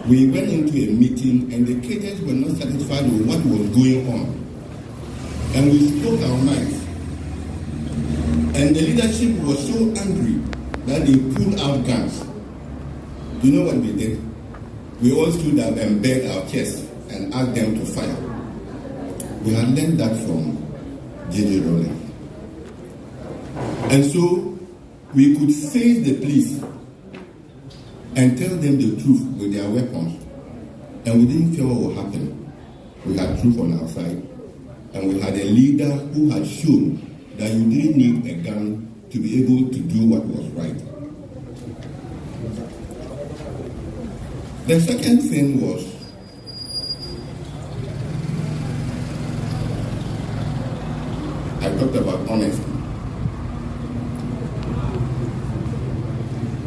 we went into a meeting and the cadets were not satisfied with what was going on. And we spoke our minds. And the leadership was so angry that they pulled out guns. You know what we did? We all stood up and bared our chests and asked them to fire. We had learned that from J.J. Rawlings. And so we could face the police and tell them the truth with their weapons. And we didn't fear what would happen. We had truth on our side. And we had a leader who had shown that you didn't need a gun to be able to do what was right. The second thing was I talked about honesty.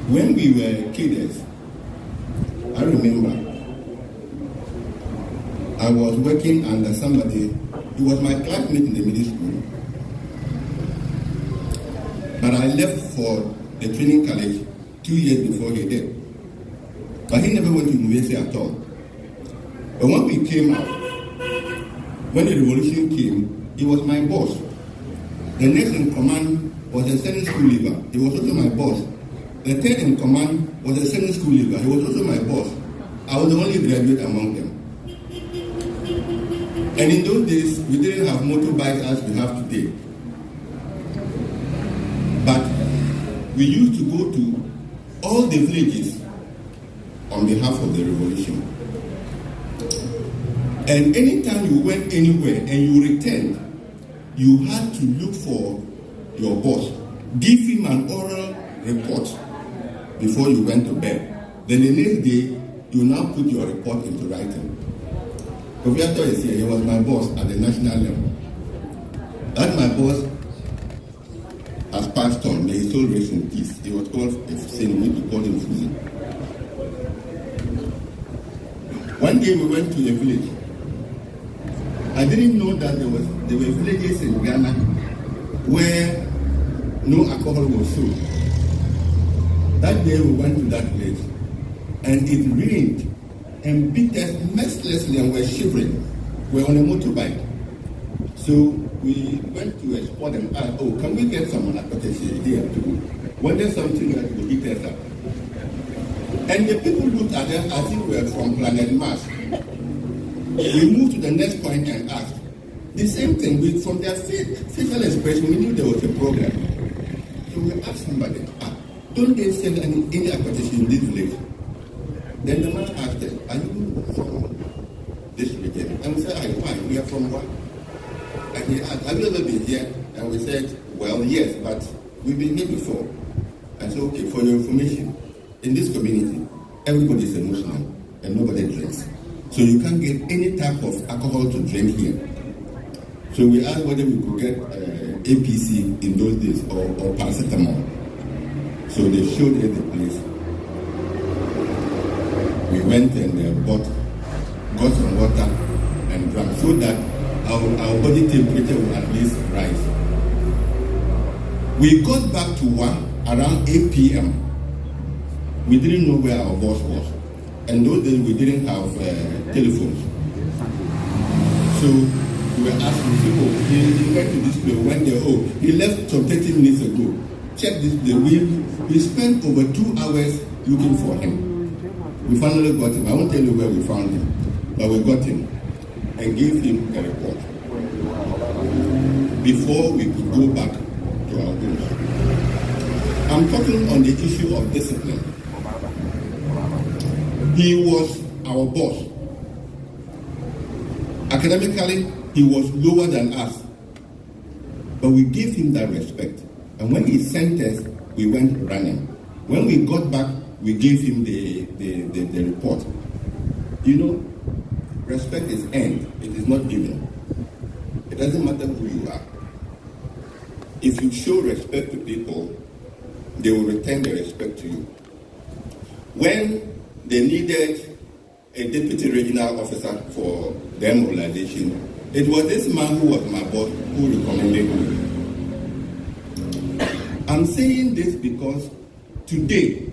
When we were kids, I remember I was working under somebody. He was my classmate in the middle school. But I left for the training college 2 years before he did. But he never went to university at all. But when we came out, when the revolution came, he was my boss. The next in command was a second school leaver. He was also my boss. The third in command was a second school leaver. He was also my boss. I was the only graduate among them. And in those days, we didn't have motorbikes as we have today. But we used to go to all the villages on behalf of the revolution. And anytime you went anywhere and you returned, you had to look for your boss, give him an oral report before you went to bed. Then the next day, you now put your report into writing. Kofiato is here, he was my boss at the national level. That my boss has passed on, may his soul rest in peace. He was called Fusin, we called him Fusin. One day we went to a village. I didn't know that there were villages in Ghana where no alcohol was sold. That day we went to that village and it rained and beat us mercilessly and were shivering. We were on a motorbike. So we went to a spot and asked, oh, can we get some narcotics here too? Was there something that would eat us up? And the people looked at us as if we were from planet Mars. We moved to the next point and asked. The same thing, from their facial expression, we knew there was a problem. So we asked somebody, don't they sell any acquisition in this village? Then the man asked us, are you from this region? And we said, why? We are from what? And he asked, have you ever been here? And we said, well, yes, but we've been here before. And so, okay, for your information, in this community, everybody is a Muslim and nobody drinks. So you can't get any type of alcohol to drink here. So we asked whether we could get APC in those days or paracetamol. So they showed us the place. We went and got some water and drank so that our body temperature will at least rise. We got back to around 8 p.m. We didn't know where our boss was. And those days we didn't have telephones. So we were asking people, he went to this place, went there, he left some 30 minutes ago. Check this place. We spent over 2 hours looking for him. We finally got him. I won't tell you where we found him, but we got him and gave him a report before we could go back to our homes. I'm talking on the issue of discipline. He was our boss. Academically, he was lower than us. But we gave him that respect. And when he sent us, we went running. When we got back, we gave him the report. You know, respect is earned. It is not given. It doesn't matter who you are. If you show respect to people, they will return the respect to you. When they needed a deputy regional officer for their mobilization, it was this man who was my boss who recommended me. I'm saying this because today,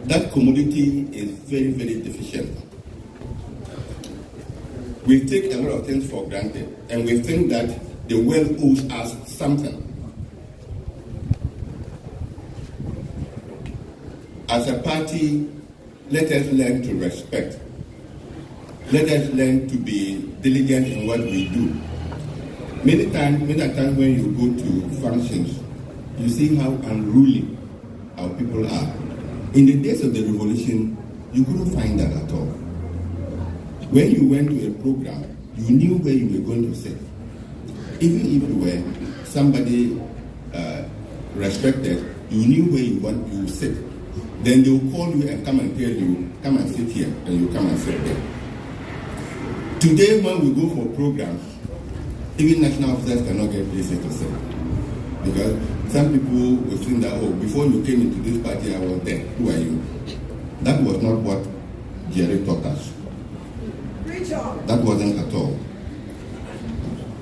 that commodity is very, very deficient. We take a lot of things for granted, and we think that the world owes us something. As a party, let us learn to respect. Let us learn to be diligent in what we do. Many times when you go to functions, you see how unruly our people are. In the days of the revolution, you couldn't find that at all. When you went to a program, you knew where you were going to sit. Even if you were somebody respected, you knew where you would sit. Then they will call you and come and tell you, come and sit here, and you come and sit there. Today, when we go for programs, even national officers cannot get places to sit. Because some people will think that, oh, before you came into this party, I was there. Who are you? That was not what Jerry taught us. That wasn't at all.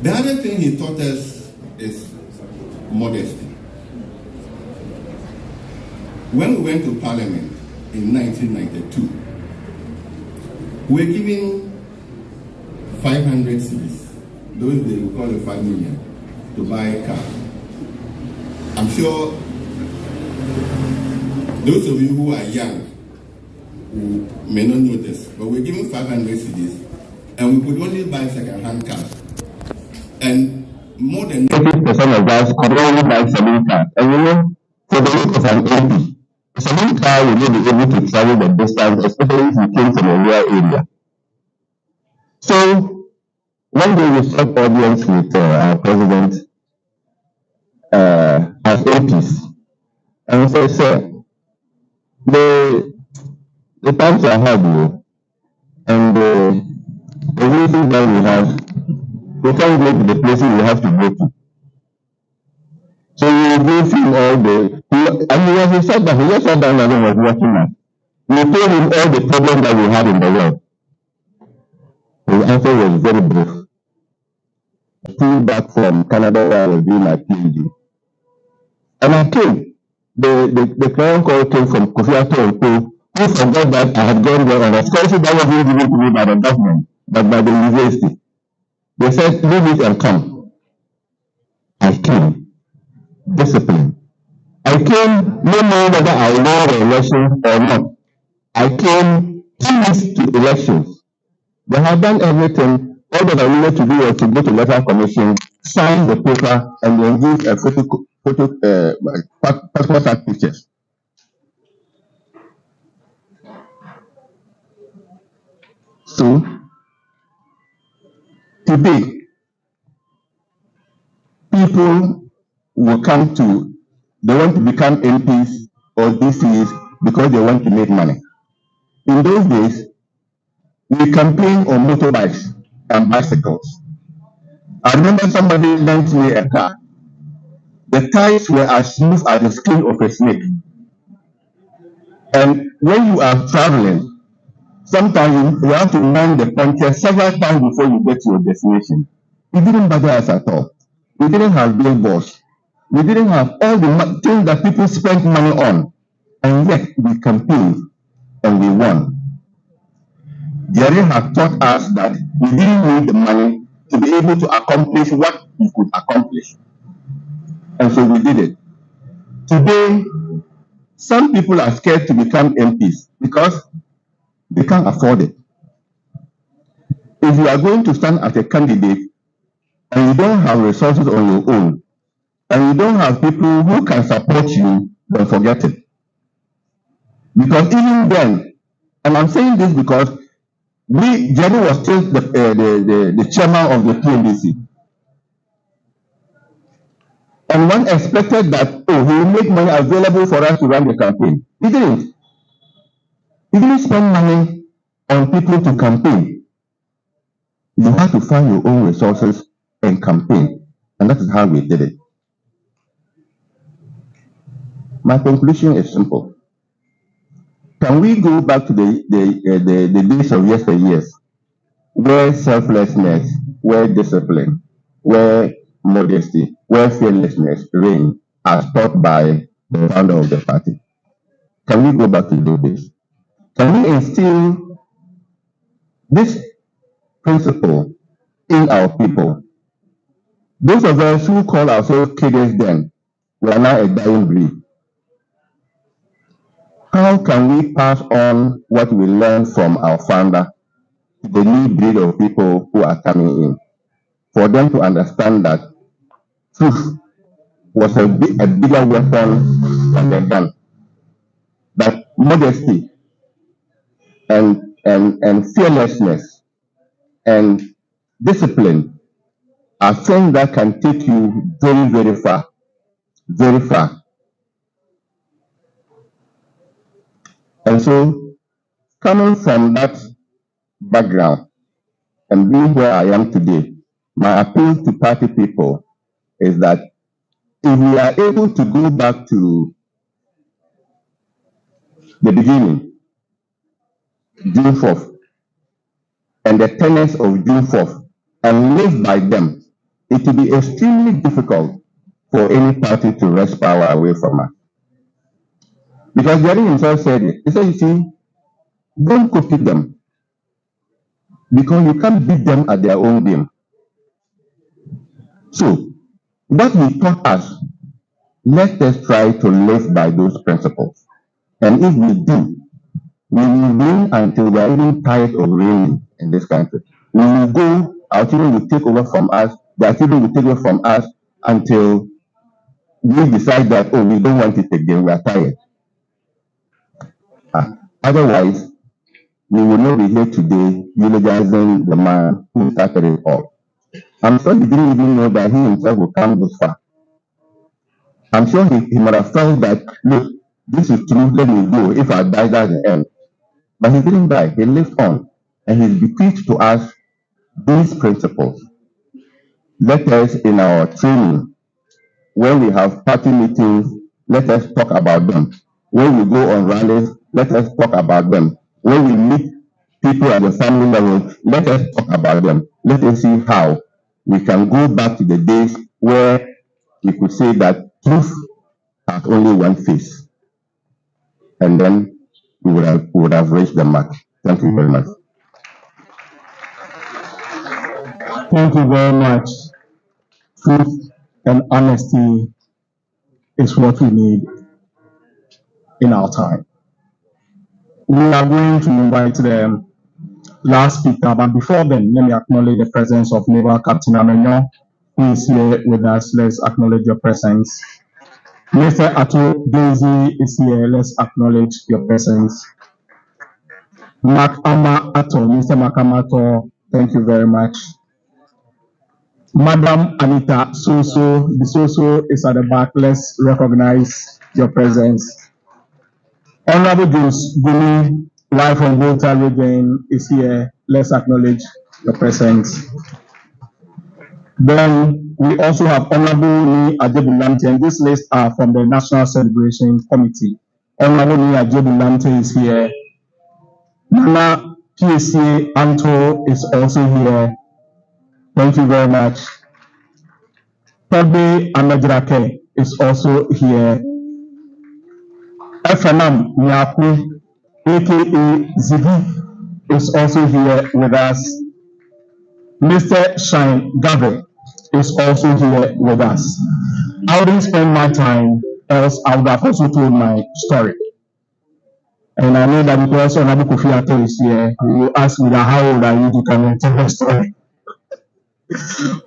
The other thing he taught us is modesty. When we went to Parliament in 1992, we were given 500 cedis. Those days we call it 5 million to buy a car. I'm sure those of you who are young who may not know this, but we're given 500 cedis and we could only buy second-hand cars. And more than 80% of us could only buy saloon cars. And you know, for the look of an MP, a saloon car will not be able to travel the distance, especially if you came from a rural area. So, one day we struck audience with our president as MPs. And we said, sir, the times are hard, and the reasons that we have, we can't go to the places we have to go to. So we gave him all the, and he said that he just sat down and was watching us. We told him all the problems that we had in the world. His answer was very brief. I flew back from Canada where I was doing my PhD. And I came. The client call came from Kofi Ato, who forgot that I had gone there on a scholarship that wasn't given to me by the government, but by the university. They said, leave it and come. I came. Discipline. I came no matter whether I won the elections or not. I came 2 weeks to elections. They had done everything. All that I needed to do was to go to letter commission, sign the paper, and then give a passport size pictures. So today, people will come to, they want to become MPs or DCs because they want to make money. In those days, we campaigned on motorbikes and bicycles. I remember somebody lent me a car. The tires were as smooth as the skin of a snake. And when you are traveling, sometimes you have to mind the puncture several times before you get to your destination. It didn't bother us at all. We didn't have billboards. We didn't have all the things that people spent money on. And yet we campaigned and we won. Jerry had taught us that we didn't need the money to be able to accomplish what we could accomplish. And so we did it. Today, some people are scared to become MPs because they can't afford it. If you are going to stand as a candidate and you don't have resources on your own, and you don't have people who can support you, then forget it. Because even then, and I'm saying this because Jerry was still the chairman of the PNDC. And one expected that, oh, he will make money available for us to run the campaign. He didn't. He didn't spend money on people to campaign. You have to find your own resources and campaign. And that is how we did it. My conclusion is simple. Can we go back to the days of yesteryears, where selflessness, where discipline, where modesty, where fearlessness reign, as taught by the founder of the party? Can we go back to those days? Can we instill this principle in our people? Those of us who call ourselves kids then, we are now a dying breed. How can we pass on what we learned from our founder to the new breed of people who are coming in? For them to understand that truth was a bigger weapon than the gun. That modesty and fearlessness and discipline are things that can take you very, very far, very far. And so, coming from that background and being where I am today, my appeal to party people is that if we are able to go back to the beginning, June 4th, and the tenets of June 4th, and live by them, it will be extremely difficult for any party to wrest power away from us. Because Jerry himself said it. He said, you see, don't copy them, because you can't beat them at their own game. So, what he taught us, let us try to live by those principles. And if we do, we will reign until we are even tired of reigning in this country. We will go, our children will take over from us, their children will take over from us until we decide that, oh, we don't want it again, we are tired. Otherwise, we will not be here today eulogizing the man who started it all. I'm sure he didn't even know that he himself would come this far. I'm sure he might have felt that, look, this is true, let me go. If I die, that's the end. But he didn't die. He lived on. And he bequeathed to us these principles. Let us, in our training, when we have party meetings, let us talk about them. When we go on rallies, let us talk about them. When we meet people at the family level, let us talk about them. Let us see how we can go back to the days where we could say that truth has only one face. And then we would have reached the mark. Thank you very much. Thank you very much. Truth and honesty is what we need in our time. We are going to invite the last speaker, but before then, let me acknowledge the presence of Naval Captain Amenyo, who is here with us. Let's acknowledge your presence. Mr. Ato Daisy is here. Let's acknowledge your presence. Mark Ama Ato, Mr. Makamato, thank you very much. Madam Anita Soso, the Soso is at the back. Let's recognize your presence. Honorable James Gumi, live from Volta region, is here. Let's acknowledge your presence. Then we also have Honorable Ni Ajebulamte, and this list are from the National Celebration Committee. Honorable Ni Ajebulamte is here. Nana PSA Anto is also here. Thank you very much. Toby Amadrake is also here. FNM Nyaku, aka Ziggy, is also here with us. Mr. Shine Gabriel is also here with us. I wouldn't spend my time, else I would have also told my story. And I know that because Honorable Kofi Ato is here, he will ask me that how old are you to come and tell the story.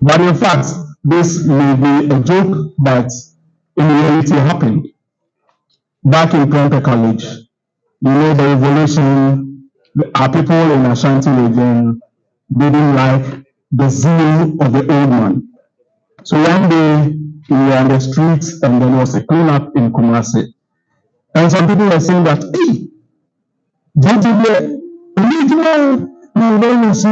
But in fact, this may be a joke, but in reality it happened. Back in Prempeh College, you know the revolution, our people in Ashanti region didn't like the zeal of the old man. So one day we were on the streets and there was a cleanup in Kumasi. And some people were saying that, hey, my name is on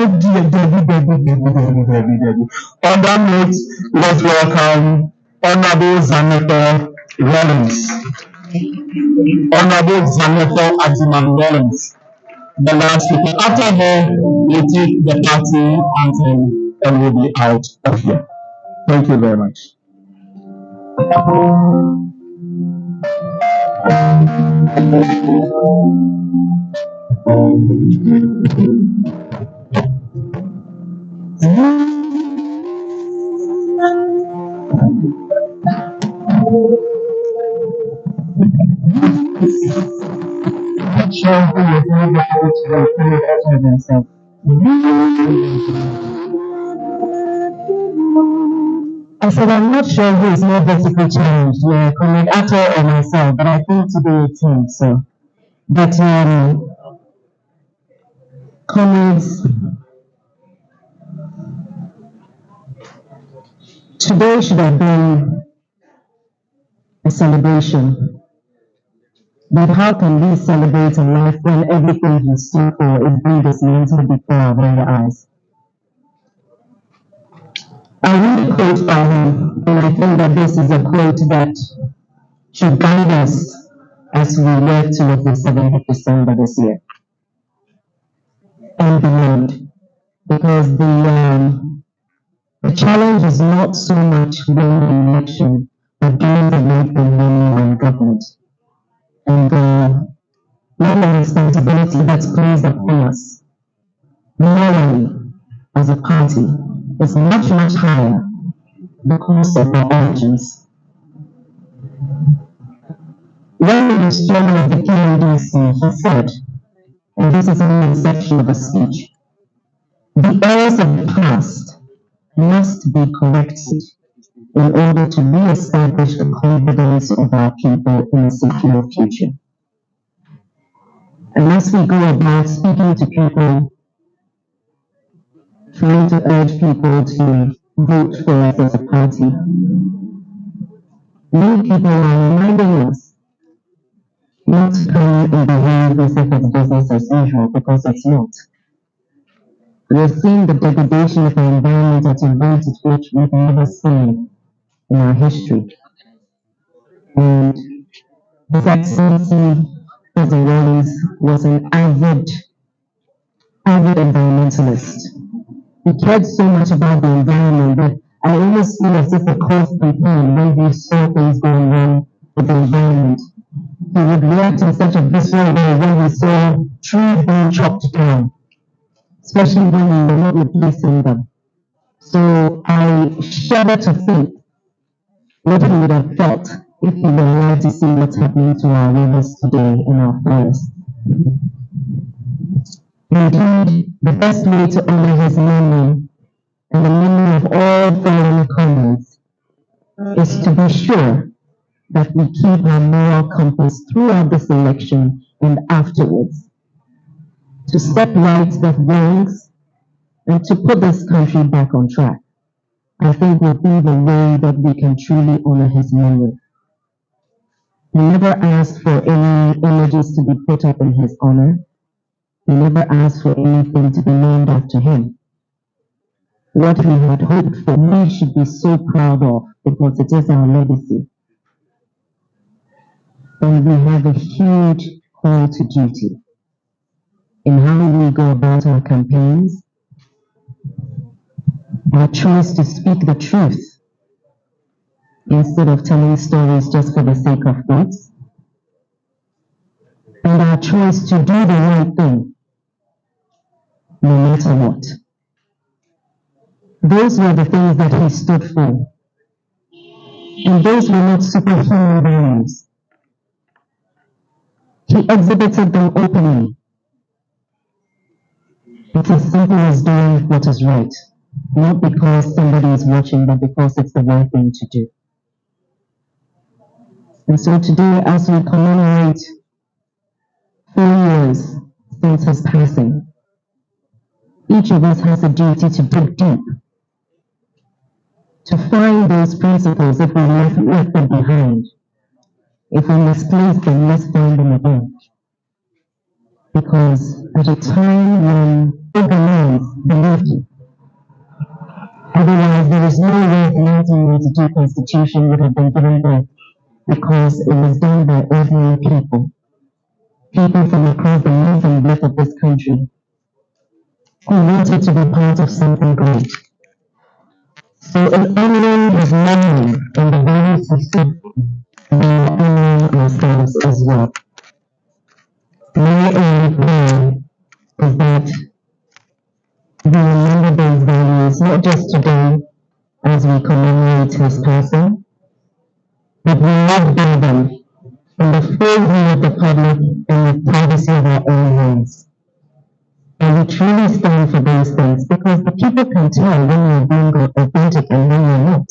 that note, let's welcome Honorable Zaneto Rawlings. Honorable Zaneto Ajiman Rawlings, the last speaker. After her, we take the party anthem and we'll be out of here. Thank you very much. I said, I'm not sure who is more vertically challenged, Comrade Ato or myself, but I think today it's him, so. But, comrades, today should have been a celebration. But how can we celebrate a life when everything he stood for is being dismantled before our very eyes? I read a quote by him, and I think that this is a quote that should guide us as we work towards the 7th of December this year and beyond. Because the challenge is not so much winning the election, but doing the right thing when government. And the level of responsibility that's placed upon us, morally, as a party, is much, much higher because of our origins. When he was chairman of the KNDC, he said, and this is only a section of a speech, the errors of the past must be corrected in order to re-establish the confidence of our people in a secure future. And as we go about speaking to people, trying to urge people to vote for us as a party, many people are reminding us not to come and behave as if it's business as usual, because it's not. We're seeing the degradation of our environment at a rate at which we've never seen in our history. And His Excellency President Rawlings was an avid environmentalist. He cared so much about the environment that I almost feel as if a cause campaign when we saw things going wrong with the environment. He would react in such a visceral way when we saw trees being chopped down, especially when we were not replacing them. So I shudder to think what he would have felt if he were allowed to see what's happening to our rivers today in our forests. Indeed, the best way to honor his memory and the memory of all fallen comrades is to be sure that we keep our moral compass throughout this election and afterwards, to set right the wrongs and to put this country back on track. I think will be the way that we can truly honor his memory. He never asked for any images to be put up in his honor. He never asked for anything to be named after him. What we had hoped for, we should be so proud of, because it is our legacy. And we have a huge call to duty in how we go about our campaigns, our choice to speak the truth instead of telling stories just for the sake of words, and our choice to do the right thing no matter what. Those were the things that he stood for, and those were not superhuman values. He exhibited them openly. It's as simple as doing what is right, not because somebody is watching, but because it's the right thing to do. And so today, as we commemorate 4 years since his passing, each of us has a duty to dig deep, to find those principles if we left them behind. If we misplaced them, let's find them again. Because at a time when organized believed, otherwise there is no way the 1982 Constitution would have been given birth, because it was done by ordinary people from across the length and breadth of this country, who wanted to be part of something great. So in honoring his memory and the values he stood for, we are honoring our ourselves as well. My only prayer is that we remember those values not just today as we commemorate his passing, but we live by them in the full view of the public and the privacy of our own homes. And we truly stand for those things because the people can tell when you're being authentic and when you're not.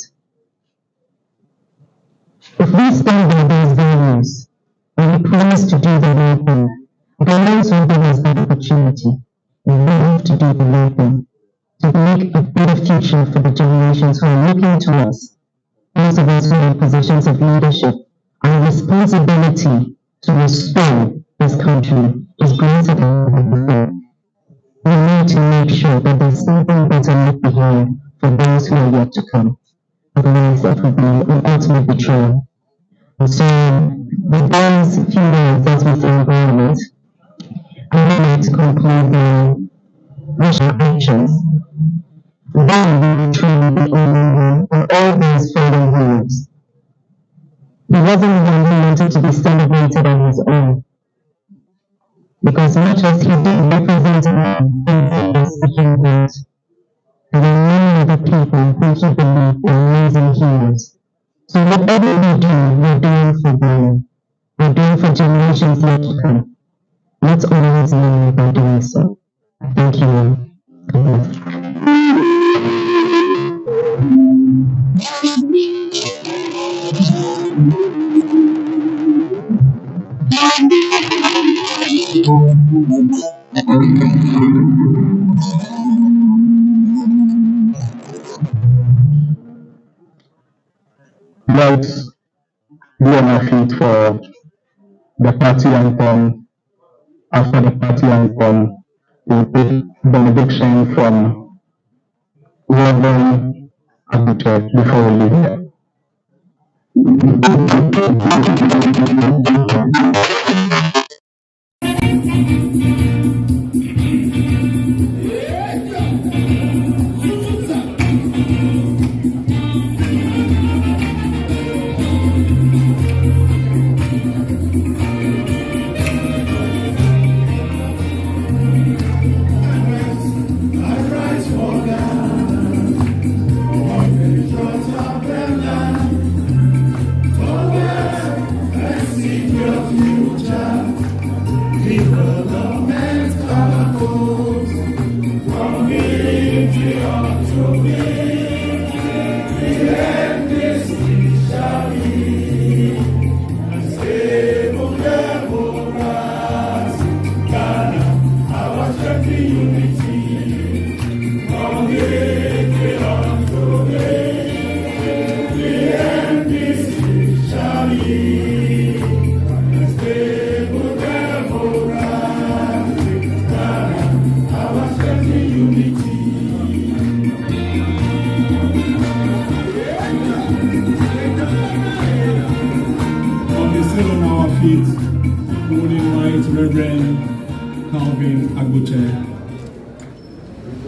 If we stand by those values and we promise to do the right thing, governments will give us that opportunity. And we have to do the right thing to make a better future for the generations who are looking to us. Those of us who are in positions of leadership, our responsibility to restore this country is greater than ever before. We need to make sure that there's something better left behind for those who are yet to come. Otherwise, that would be an ultimate betrayal. And so, with those few words as we say environment, I would like to conclude by wishing actions. Then we will truly be remembering on all these fallen heroes. He wasn't the one who wanted to be celebrated on his own. Because much as he did represent us speaking out, there were many other people who he believed were amazing heroes. So whatever we do, we're doing for them. We're doing for generations yet to come. Let's honor his memory by doing so. Thank you all. God bless. Let's be on our feet for the party anthem. After the party anthem, we'll take benediction from Reverend Abuche before we leave here.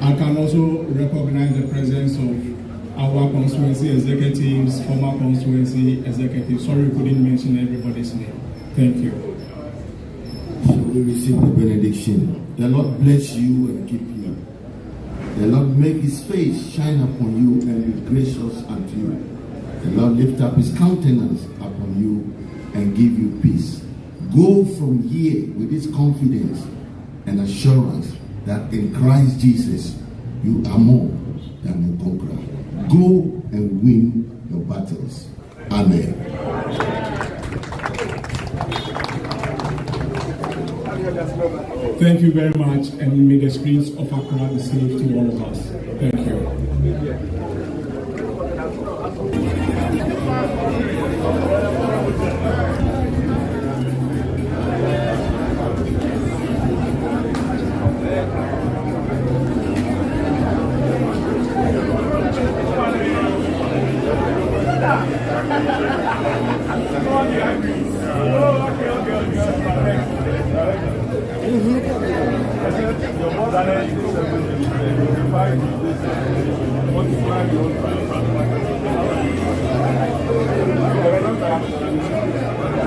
I can also recognize the presence of our constituency executives, former constituency executives. Sorry we couldn't mention everybody's name. Thank you. So we receive the benediction. The Lord bless you and keep you. The Lord make his face shine upon you and be gracious unto you. The Lord lift up his countenance upon you and give you peace. Go from here with this confidence and assurance that in Christ Jesus you are more than a conqueror. Go and win your battles. Amen. Thank you very much, and may the spirits of Accra be safe to all of us. Thank you.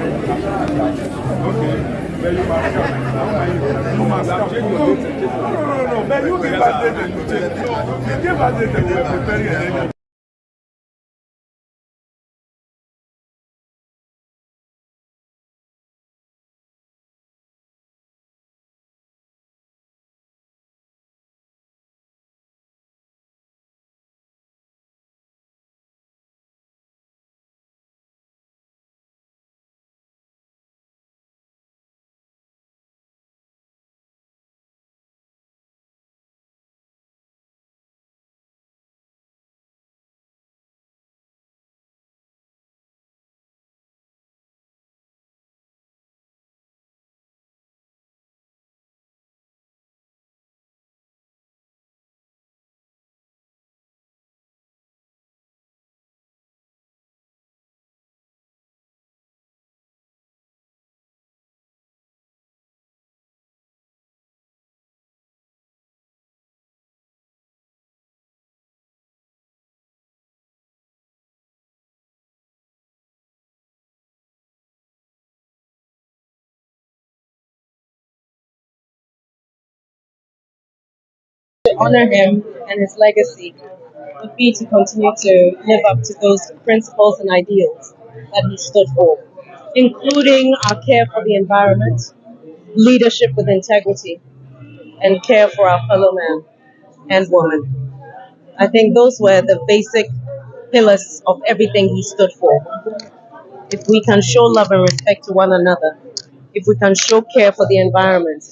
Man, you give us data. You give us data. We are preparing. To honor him and his legacy would be to continue to live up to those principles and ideals that he stood for, including our care for the environment, leadership with integrity, and care for our fellow man and woman. I think those were the basic pillars of everything he stood for. If we can show love and respect to one another, if we can show care for the environment,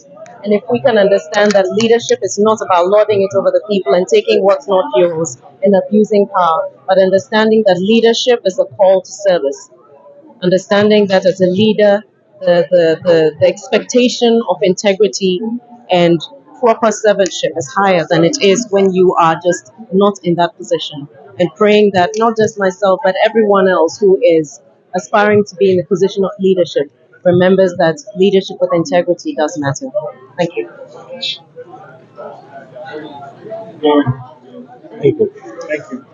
and if we can understand that leadership is not about lording it over the people and taking what's not yours and abusing power, but understanding that leadership is a call to service. Understanding that as a leader, the expectation of integrity and proper servantship is higher than it is when you are just not in that position. And praying that not just myself, but everyone else who is aspiring to be in a position of leadership remembers that leadership with integrity does matter. Thank you. Thank you. Thank you.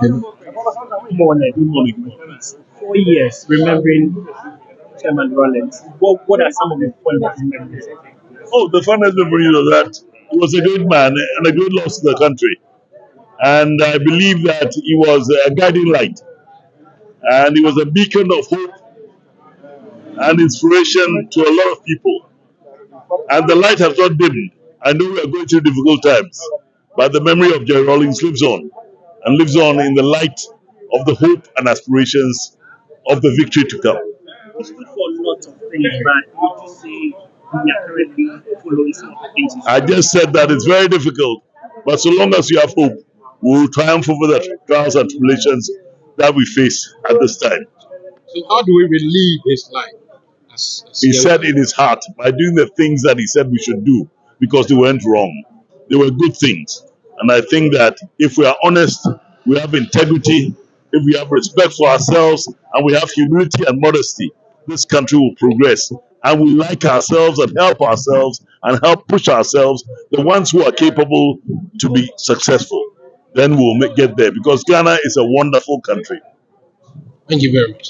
Good morning. Good morning. 4 years remembering Chairman Rawlings. What are some of the fondest memories? Oh, the funnest memory of that. He was a great man and a great loss to the country. And I believe that he was a guiding light. And he was a beacon of hope and inspiration to a lot of people. And the light has not dimmed. I know we are going through difficult times, but the memory of Jerry Rawlings lives on, and lives on in the light of the hope and aspirations of the victory to come. He stood for a lot of things, but would you say we are currently following some of the things? I just said that it's very difficult, but so long as you have hope, we will triumph over the trials and tribulations that we face at this time. So how do we relive his life? He said in his heart by doing the things that he said we should do because they weren't wrong. They were good things. And I think that if we are honest, we have integrity, if we have respect for ourselves, and we have humility and modesty, this country will progress and we like ourselves and help push ourselves, the ones who are capable to be successful, then we'll get there, because Ghana is a wonderful country. Thank you very much.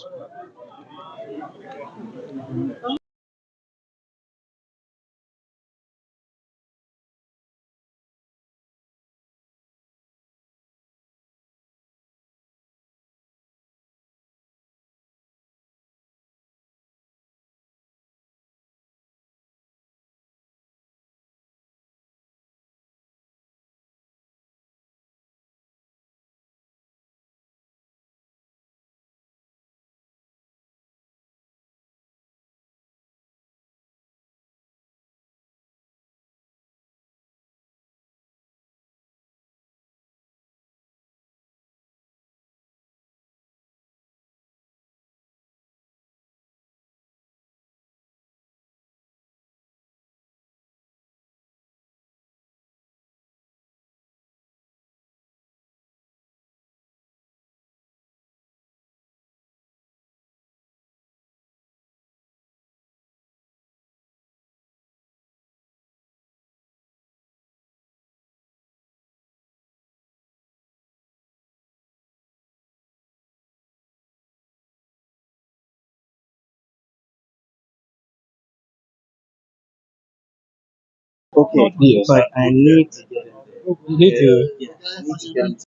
Okay, Yes. but I need to get it. You need to. Yes, I need to get it.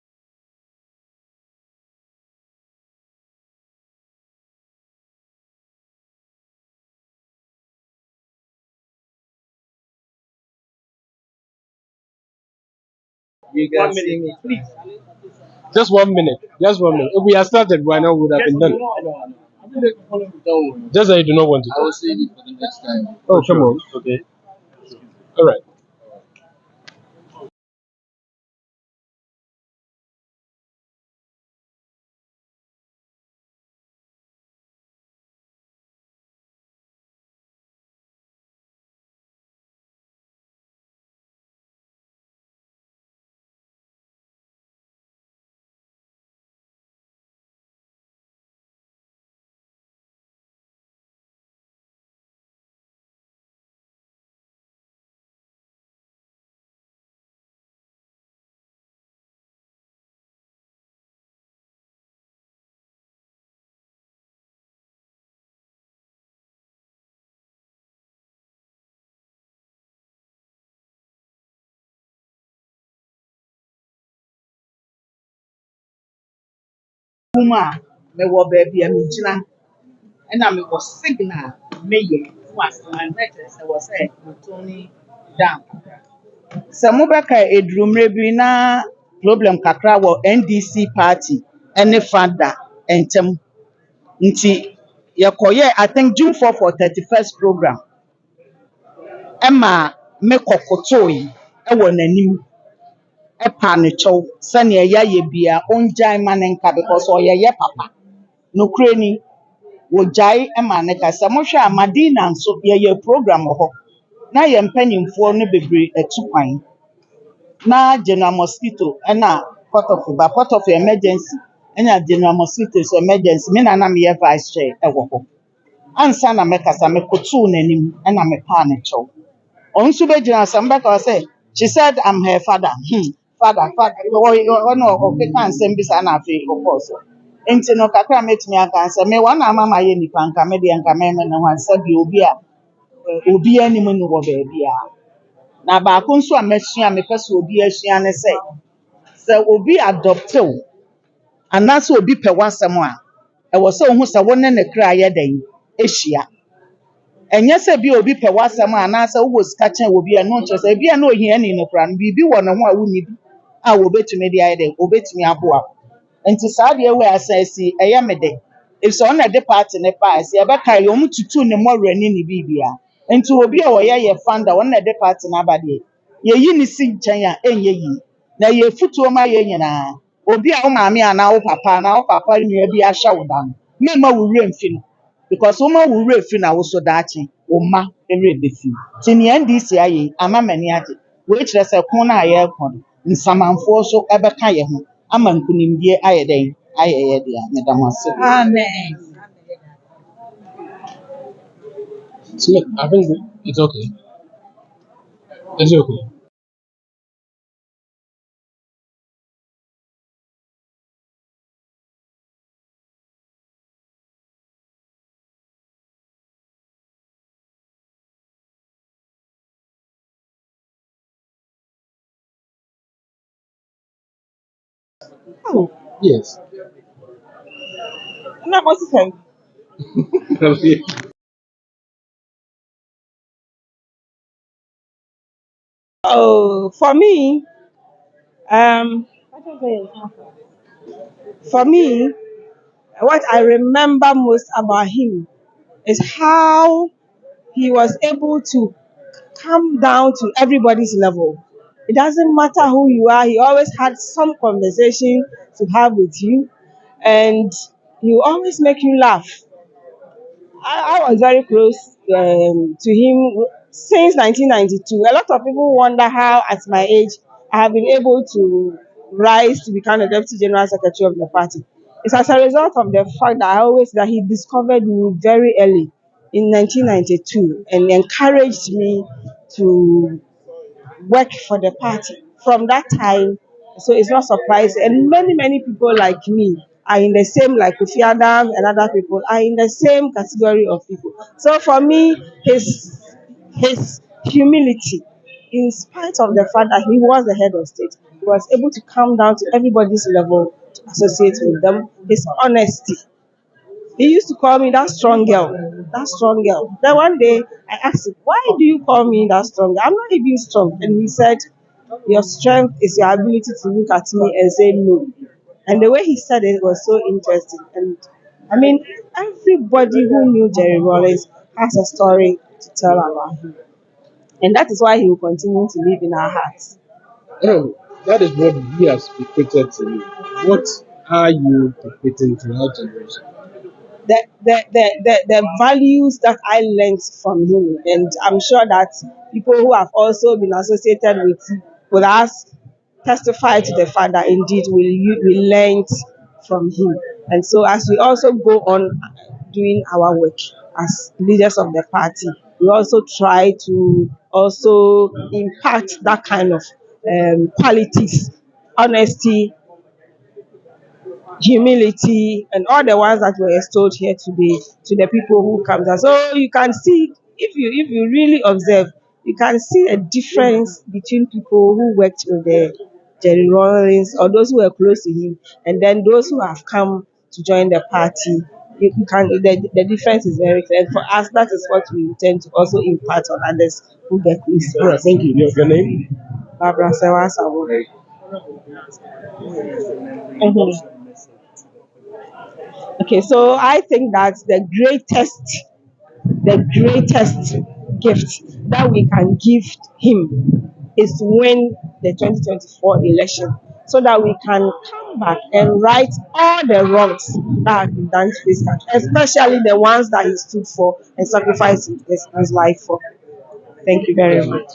You guys see me, please. Just 1 minute. Just 1 minute. If we had started by now, we would have been done. Just that you do not want to. I will save it for the next time. Oh, come on. Okay. All right. Uma mewɔ baabi a megyina ɛna mewɔ signal meyɛ was my message sɛ wɔ sɛ metoni down sɛ mobɛka edurummerɛ bi na problem kakra wɔ NDC party ɛne fada ntam nti yɛkɔyɛ I think June 4 for 31st program ɛma mekɔkotoe ɛwɔ n'anim ɛpa ne kyɛw sɛnea yɛayɛ bia ongyae ma ne nka because ɔyɛyɛ papa nokorɛ ni wogyae ma ne ka sɛ mohwɛ a Madina nso yɛyɛ program wɔ hɔ na yɛ mpanimfoɔ no bebree atu kwan na general mosquito ɛna port of emergency ɛna general mosquitoes emergency me na meyɛ vice chair ɛwɔ hɔ ansa na mɛkasa mekotoo n'anim ɛna mepaa ne kyɛw ɔno nso bɛgyina sɛ mbɛka sɛ she said I'm her father father ɔno ɔkeka nsɛm bi saa na afei ɔkɔɔ so nti no kakra metumi aka sɛ me wɔn na ama ma yɛ nipa nka me deɛ nka me ne ho ansa bi obi anim no wɔ baabi a na baako nso a mɛsua mepɛ sɛ obi asua ne sɛ obi adoptew anaasɛ obi pɛ w'asɛm a ɛwɔ sɛ ohu sɛ wo ne ne kra yɛ dɛn ahyia ɛnyɛ sɛ bi obi pɛ w'asɛm a anaasɛ wowɔ sika kyɛn wɔ bi a no kyerɛ sɛ ebi a na ohia ni no kora no biribi wɔ ne ho a wonni bi a wobɛtumi de ayɛ dɛn wobɛtumi aboa nti saa deɛ wei asɛsi ɛyɛ me de efisɛ ɔna de party ne paa ɛsɛ yɛbɛka yɛ ɔmo tutu ne mmɔwerɛ ne ne biribia nti obi a wɔyɛ yɛ founder ɔna de party n'aba deɛ yɛyi ne si nkyɛn a ɛnyɛ yi na yɛ futuo ma yɛ nyinaa obi a wo maame anaa wo papa nua bi ahyɛ wo da no mmɛma wo wura mfi no because woma wo wura fi na wo so daakye wo mma ɛwura bɛfi nti nea NDC ayɛ ama m'ani agye wei kyerɛ sɛ ko no a yɛrekɔ no nsamanfoɔ so ɛbɛka yɛ ho ama nkunimdie ayɛ dɛn ayɛ yɛ deɛ meda mo ase Amen. Smith, I think it's okay. It's okay. Oh, Yes. I'm not what's the Oh, um, for me, what I remember most about him is how he was able to come down to everybody's level. It doesn't matter who you are, he always had some conversation to have with you, and he will always make you laugh. I was very close to him since 1992. A lot of people wonder how, at my age, I have been able to rise to become the deputy general secretary of the party. It's as a result of the fact that he discovered me very early in 1992 and encouraged me to work for the party. From that time, so it's not surprising. And many people like me are in the same, like Kofi Adam and other people are in the same category of people. So for me, his humility, in spite of the fact that he was the head of state, he was able to come down to everybody's level to associate with them. His honesty. He used to call me that strong girl, that strong girl. Then one day I asked him, why do you call me that strong girl? I'm not even strong. And he said, your strength is your ability to look at me and say no. And the way he said it was so interesting. And I mean, everybody who knew Jerry Rawlings has a story to tell about him. And that is why he will continue to live in our hearts. That is what he has dictated to you. What are you dictating to our generation? The values that I learned from him, and I'm sure that people who have also been associated with us testify to the fact that indeed we learned from him. And so as we also go on doing our work as leaders of the party, we also try to also impact that kind of qualities, honesty, humility, and all the ones that were extolled here today to the people who come there. So you can see, if you really observe, you can see a difference between people who worked with the Jerry Rawlings or those who were close to him, and then those who have come to join the party. You can the difference is very clear. And for us, that is what we intend to also impart on others who get close to All right, us. thank you. Your name? Barbara Sewa Sabo. Okay, so I think that the greatest gift that we can give him is to win the 2024 election so that we can come back and right all the wrongs that have been done to this country, especially the ones that he stood for and sacrificed his life for. Thank you very much.